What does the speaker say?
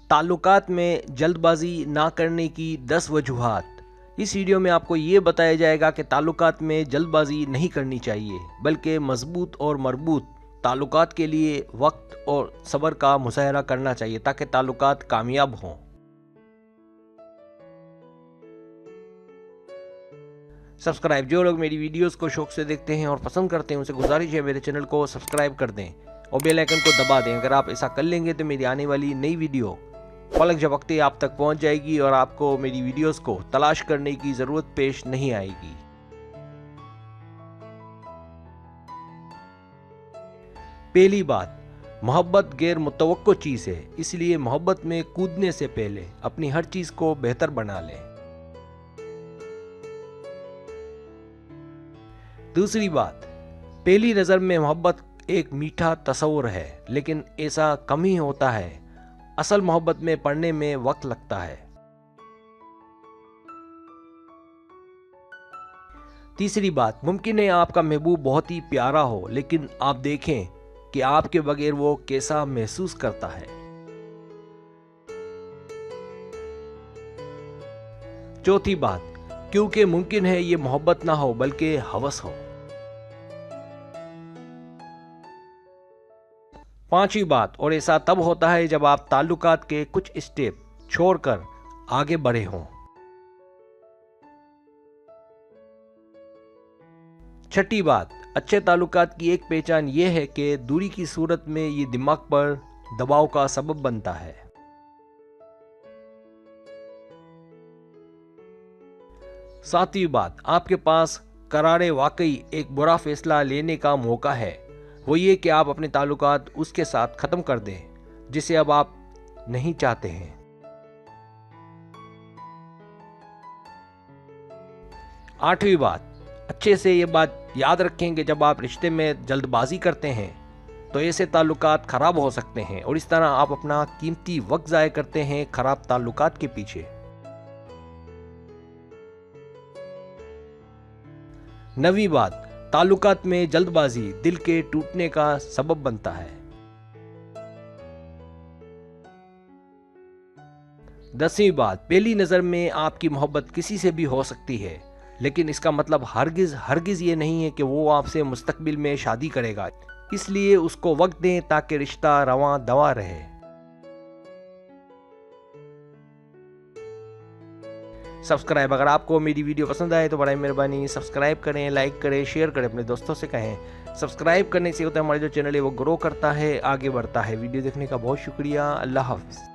ताल्लुकात में जल्दबाजी ना करने की 10 वजूहात। इस वीडियो में आपको ये बताया जाएगा कि ताल्लुकात में जल्दबाजी नहीं करनी चाहिए, बल्कि मजबूत और मरबूत ताल्लुकात के लिए वक्त और सब्र का मुजाहरा करना चाहिए ताकि ताल्लुकात कामयाब हों। सब्सक्राइब, जो लोग मेरी वीडियोस को शौक से देखते हैं और पसंद करते हैं उनसे गुजारिश है मेरे चैनल को सब्सक्राइब कर दें और बेल आइकन को दबा दें। अगर आप ऐसा कर लेंगे तो मेरी आने वाली नई वीडियो पलक झपकते आप तक पहुंच जाएगी और आपको मेरी वीडियोस को तलाश करने की ज़रूरत पेश नहीं आएगी। पहली बात, मोहब्बत गैर मुतवक्को चीज़ है, इसलिए मोहब्बत में कूदने से पहले अपनी हर चीज़ को बेहतर बना लें। दूसरी बात, पहली नज़र में मोहब्बत एक मीठा तस्वुर है, लेकिन ऐसा कम ही होता है। असल मोहब्बत में पड़ने में वक्त लगता है। तीसरी बात, मुमकिन है आपका महबूब बहुत ही प्यारा हो, लेकिन आप देखें कि आपके बगैर वो कैसा महसूस करता है। चौथी बात, क्योंकि मुमकिन है ये मोहब्बत ना हो बल्कि हवस हो। पांचवी बात, और ऐसा तब होता है जब आप ताल्लुकात के कुछ स्टेप छोड़कर आगे बढ़े हों। छठी बात, अच्छे ताल्लुकात की एक पहचान यह है कि दूरी की सूरत में ये दिमाग पर दबाव का सबब बनता है। सातवीं बात, आपके पास करारे वाकई एक बुरा फैसला लेने का मौका है, वो ये कि आप अपने ताल्लुकात उसके साथ ख़त्म कर दें जिसे अब आप नहीं चाहते हैं। आठवीं बात, अच्छे से ये बात याद रखें कि जब आप रिश्ते में जल्दबाजी करते हैं तो ऐसे ताल्लुकात ख़राब हो सकते हैं और इस तरह आप अपना कीमती वक्त ज़ाया करते हैं ख़राब ताल्लुकात के पीछे। नवीं बात, ताल्लुकात में जल्दबाजी दिल के टूटने का सबब बनता है। 10वीं बात, पहली नज़र में आपकी मोहब्बत किसी से भी हो सकती है, लेकिन इसका मतलब हरगिज़ ये नहीं है कि वो आपसे मुस्तकबिल में शादी करेगा, इसलिए उसको वक्त दें ताकि रिश्ता रवां दवा रहे। सब्सक्राइब, अगर आपको मेरी वीडियो पसंद आए तो बड़ी मेहरबानी सब्सक्राइब करें, लाइक करें, शेयर करें, अपने दोस्तों से कहें। सब्सक्राइब करने से होता है हमारा जो चैनल है वो ग्रो करता है, आगे बढ़ता है। वीडियो देखने का बहुत शुक्रिया। अल्लाह हाफ़िज़।